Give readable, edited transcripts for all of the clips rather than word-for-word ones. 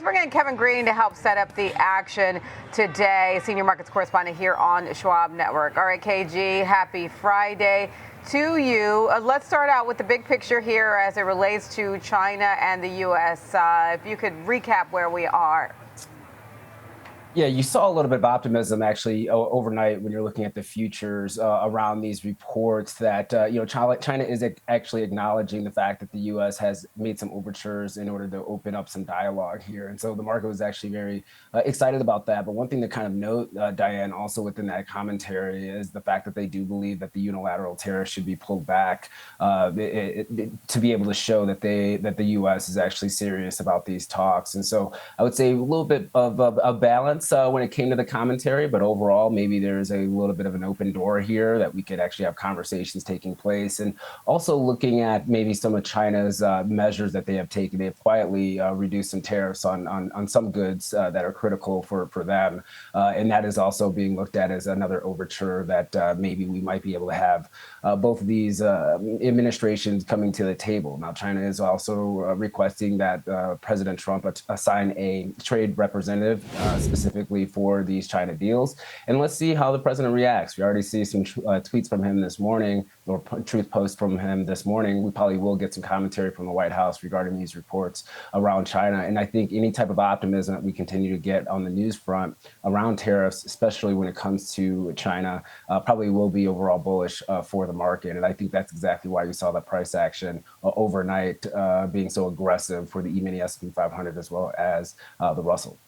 bring in Kevin Green to help set up the action today, senior markets correspondent here on Schwab Network. All right, KG, happy Friday to you. Let's start out with the big picture here as it relates to China and the U.S. If you could recap where we are. Yeah, you saw a little bit of optimism actually overnight when you're looking at the futures around these reports that China is actually acknowledging the fact that the U.S. has made some overtures in order to open up some dialogue here, and so the market was actually very excited about that. But one thing to kind of note, Diane, also within that commentary is the fact that they do believe that the unilateral tariffs should be pulled back to be able to show that the U.S. is actually serious about these talks. And so I would say a little bit of a balance when it came to the commentary, but overall, maybe there's a little bit of an open door here that we could actually have conversations taking place. And also looking at maybe some of China's measures that they have taken. They have quietly reduced some tariffs on some goods that are critical for them. And that is also being looked at as another overture that maybe we might be able to have both of these administrations coming to the table. Now, China is also requesting that President Trump assign a trade representative specifically for these China deals. And let's see how the president reacts. We already see some tweets from him this morning, or truth posts from him this morning. We probably will get some commentary from the White House regarding these reports around China. And I think any type of optimism that we continue to get on the news front around tariffs, especially when it comes to China, probably will be overall bullish for the market. And I think that's exactly why you saw the price action overnight being so aggressive for the E-mini S&P 500 as well as the Russell.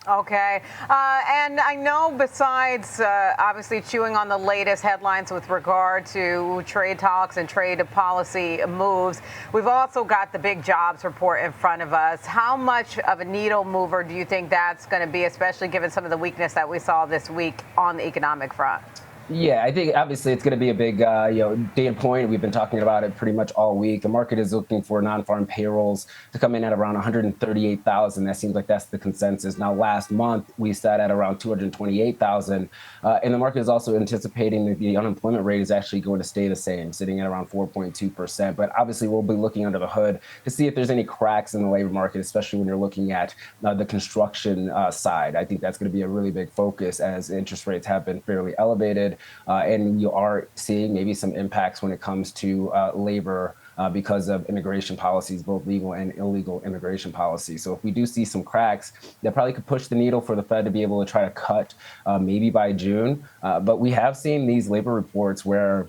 Okay. And I know besides obviously chewing on the latest headlines with regard to trade talks and trade policy moves, we've also got the big jobs report in front of us. How much of a needle mover do you think that's going to be, especially given some of the weakness that we saw this week on the economic front? Yeah, I think obviously it's going to be a big data point. We've been talking about it pretty much all week. The market is looking for non-farm payrolls to come in at around 138,000. That seems like that's the consensus. Now, last month we sat at around 228,000, and the market is also anticipating that the unemployment rate is actually going to stay the same, sitting at around 4.2%. But obviously, we'll be looking under the hood to see if there's any cracks in the labor market, especially when you're looking at the construction side. I think that's going to be a really big focus as interest rates have been fairly elevated. And you are seeing maybe some impacts when it comes to labor because of immigration policies, both legal and illegal immigration policies. So if we do see some cracks, that probably could push the needle for the Fed to be able to try to cut maybe by June. But we have seen these labor reports where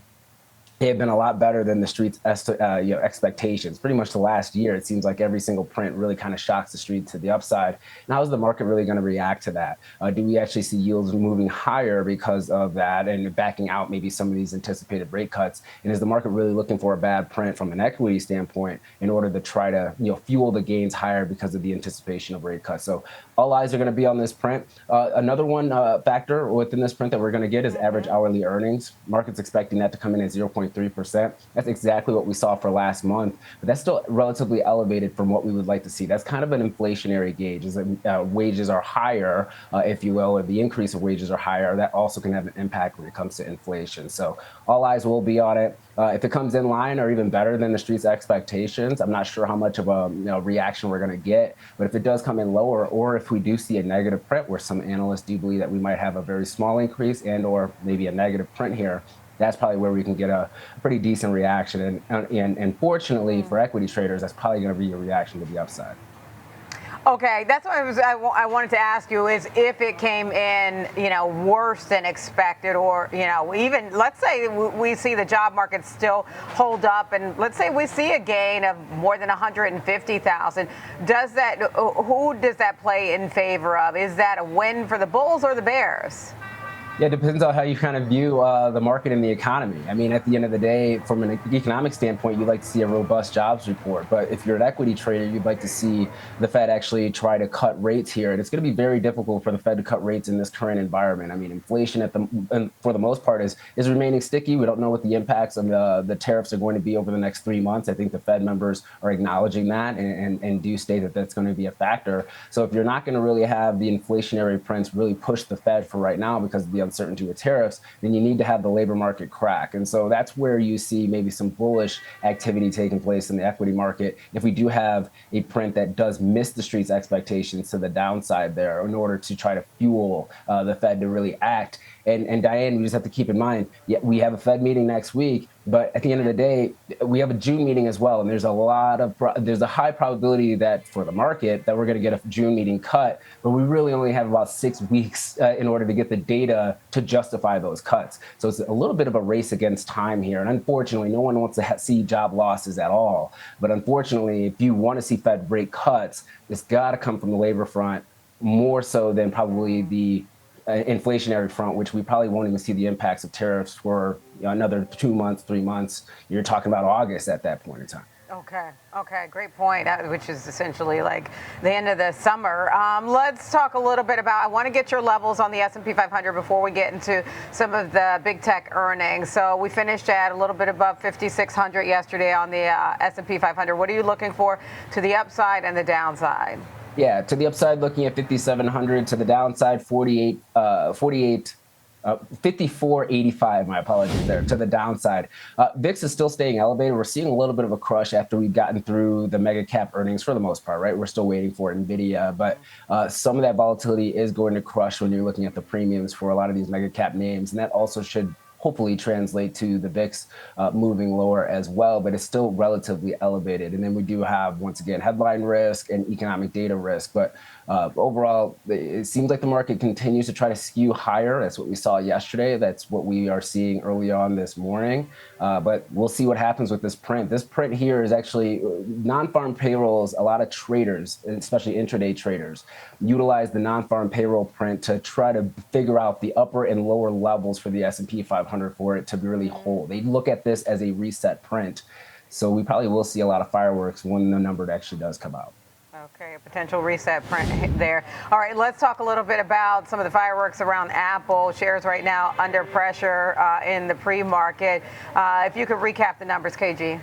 they have been a lot better than the street's expectations. Pretty much the last year, it seems like every single print really kind of shocks the street to the upside. And how is the market really going to react to that? Do we actually see yields moving higher because of that and backing out maybe some of these anticipated rate cuts? And is the market really looking for a bad print from an equity standpoint in order to try to fuel the gains higher because of the anticipation of rate cuts? So all eyes are going to be on this print. Another one factor within this print that we're going to get is average hourly earnings. Market's expecting that to come in at 0.3%. That's exactly what we saw for last month, but that's still relatively elevated from what we would like to see. That's kind of an inflationary gauge, is that wages are higher, if you will, or the increase of wages are higher. That also can have an impact when it comes to inflation. So all eyes will be on it. If it comes in line or even better than the street's expectations, I'm not sure how much of a reaction we're going to get. But if it does come in lower, or if we do see a negative print where some analysts do believe that we might have a very small increase and or maybe a negative print here, that's probably where we can get a pretty decent reaction. And fortunately for equity traders, that's probably going to be a reaction to the upside. Okay, that's what I wanted to ask you is if it came in, worse than expected, or, even let's say we see the job market still hold up, and let's say we see a gain of more than 150,000. Who does that play in favor of? Is that a win for the bulls or the bears? Yeah, it depends on how you kind of view the market and the economy. I mean, at the end of the day, from an economic standpoint, you'd like to see a robust jobs report. But if you're an equity trader, you'd like to see the Fed actually try to cut rates here. And it's going to be very difficult for the Fed to cut rates in this current environment. I mean, inflation for the most part is remaining sticky. We don't know what the impacts of the tariffs are going to be over the next 3 months. I think the Fed members are acknowledging that and do state that that's going to be a factor. So if you're not going to really have the inflationary prints really push the Fed for right now because of the uncertainty with tariffs, then you need to have the labor market crack. And so that's where you see maybe some bullish activity taking place in the equity market. If we do have a print that does miss the street's expectations to the downside there in order to try to fuel the Fed to really act. And Diane, we just have to keep in mind, yeah, we have a Fed meeting next week, but at the end of the day, we have a June meeting as well. And there's a high probability that for the market that we're going to get a June meeting cut, but we really only have about 6 weeks in order to get the data to justify those cuts. So it's a little bit of a race against time here. And unfortunately, no one wants to see job losses at all. But unfortunately, if you want to see Fed rate cuts, it's got to come from the labor front more so than probably the inflationary front, which we probably won't even see the impacts of tariffs for another 2 months, 3 months. You're talking about August at that point in time. Okay, great point, which is essentially like the end of the summer. Let's talk a little bit about, I want to get your levels on the S&P 500 before we get into some of the big tech earnings. So we finished at a little bit above 5,600 yesterday on the S&P 500. What are you looking for to the upside and the downside? Yeah, to the upside, looking at 5,700. To the downside, 54.85. My apologies there. To the downside, VIX is still staying elevated. We're seeing a little bit of a crush after we've gotten through the mega cap earnings for the most part, right? We're still waiting for Nvidia, but some of that volatility is going to crush when you're looking at the premiums for a lot of these mega cap names, and that also should hopefully translate to the VIX moving lower as well, but it's still relatively elevated. And then we do have, once again, headline risk and economic data risk. But overall, it seems like the market continues to try to skew higher. That's what we saw yesterday. That's what we are seeing early on this morning. But we'll see what happens with this print. This print here is actually non-farm payrolls. A lot of traders, especially intraday traders, utilize the non-farm payroll print to try to figure out the upper and lower levels for the S&P 500 for it to really hold. They look at this as a reset print. So we probably will see a lot of fireworks when the number actually does come out. Okay, a potential reset print there. All right, let's talk a little bit about some of the fireworks around Apple. Shares right now under pressure in the pre-market. If you could recap the numbers, KG.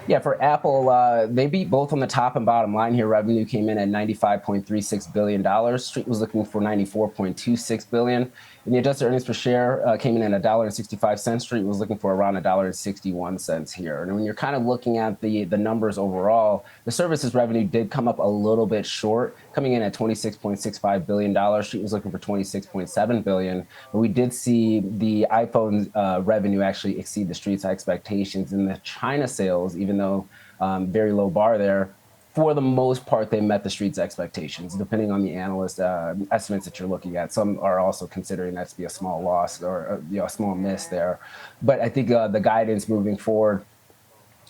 Yeah, for Apple, they beat both on the top and bottom line here. Revenue came in at $95.36 billion. Street was looking for $94.26 billion. And the adjusted earnings per share came in at $1.65. Street was looking for around $1.61 here. And when you're kind of looking at the numbers overall, the services revenue did come up a little bit short, coming in at $26.65 billion. Street was looking for $26.7 billion. But we did see the iPhone revenue actually exceed the Street's expectations. And the China sales, even though very low bar there, for the most part, they met the Street's expectations, depending on the analyst estimates that you're looking at. Some are also considering that to be a small loss or a small miss there. But I think the guidance moving forward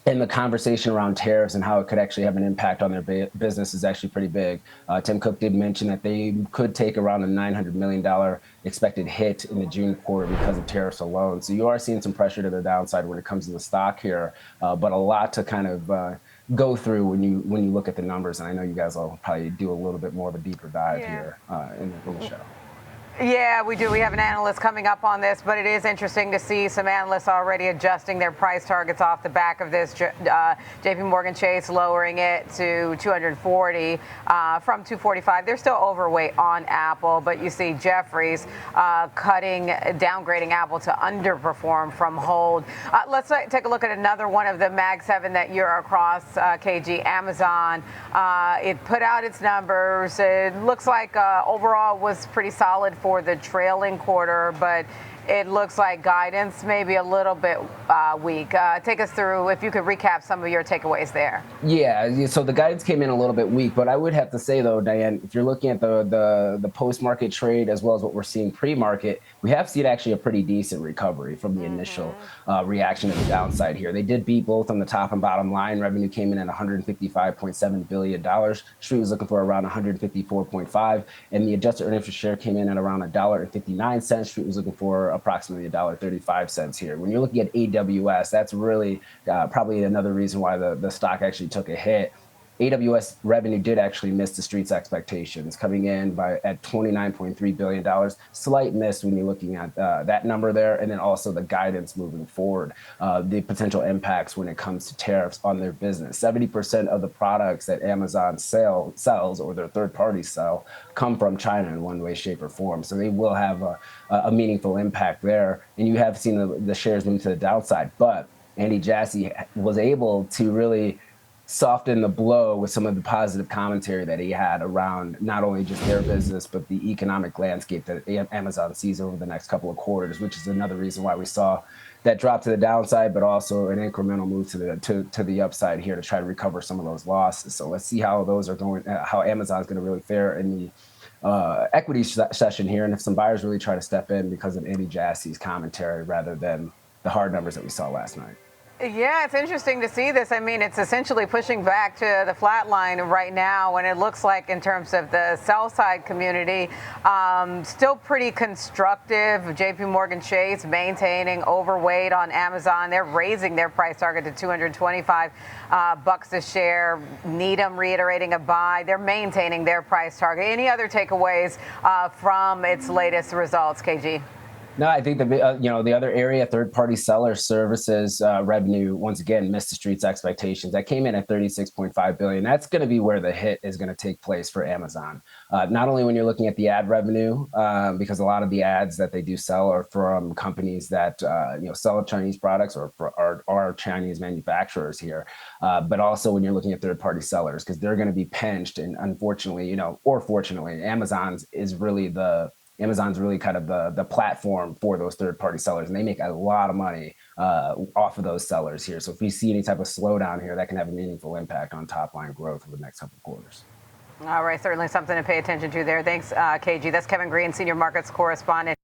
and the conversation around tariffs and how it could actually have an impact on their business is actually pretty big. Tim Cook did mention that they could take around a $900 million expected hit in the June quarter because of tariffs alone. So you are seeing some pressure to the downside when it comes to the stock here, but a lot to kind of go through when you look at the numbers. And I know you guys will probably do a little bit more of a deeper dive here in the show. Yeah, we do. We have an analyst coming up on this, but it is interesting to see some analysts already adjusting their price targets off the back of this. JP Morgan Chase lowering it to 240 from 245. They're still overweight on Apple, but you see Jefferies downgrading Apple to underperform from hold. Let's take a look at another one of the Mag 7 that you're across, KG, Amazon. It put out its numbers. It looks like overall was pretty solid for the trailing quarter, but it looks like guidance may be a little bit weak. Take us through, if you could recap some of your takeaways there. Yeah, so the guidance came in a little bit weak, but I would have to say, though, Diane, if you're looking at the post-market trade as well as what we're seeing pre-market, we have seen actually a pretty decent recovery from the initial reaction to the downside here. They did beat both on the top and bottom line. Revenue came in at $155.7 billion. Street was looking for around $154.5, and the adjusted earnings per share came in at around $1.59. Street was looking for approximately $1.35 here. When you're looking at AWS, that's really probably another reason why the stock actually took a hit. AWS revenue did actually miss the street's expectations, coming in at $29.3 billion. Slight miss when you're looking at that number there, and then also the guidance moving forward, the potential impacts when it comes to tariffs on their business. 70% of the products that Amazon sells or their third parties sell come from China in one way, shape, or form. So they will have a meaningful impact there. And you have seen the shares move to the downside, but Andy Jassy was able to really soften the blow with some of the positive commentary that he had around not only just their business, but the economic landscape that Amazon sees over the next couple of quarters, which is another reason why we saw that drop to the downside, but also an incremental move to the upside here to try to recover some of those losses. So let's see how those are going, how Amazon is going to really fare in the equity session here, and if some buyers really try to step in because of Andy Jassy's commentary rather than the hard numbers that we saw last night. Yeah, it's interesting to see this. I mean, it's essentially pushing back to the flat line right now, and it looks like in terms of the sell side community, still pretty constructive. JP Morgan Chase maintaining overweight on Amazon. They're raising their price target to 225 bucks a share. Needham reiterating a buy. They're maintaining their price target. Any other takeaways from its latest results, KG? No, I think the other area, third-party seller services revenue, once again missed the street's expectations. That came in at 36.5 billion. That's going to be where the hit is going to take place for Amazon. Not only when you're looking at the ad revenue, because a lot of the ads that they do sell are from companies that sell Chinese products or are Chinese manufacturers here, but also when you're looking at third-party sellers, because they're going to be pinched. And unfortunately, or fortunately, Amazon's really kind of the platform for those third-party sellers, and they make a lot of money off of those sellers here. So if we see any type of slowdown here, that can have a meaningful impact on top-line growth over the next couple of quarters. All right, certainly something to pay attention to there. Thanks, KG. That's Kevin Green, Senior Markets Correspondent.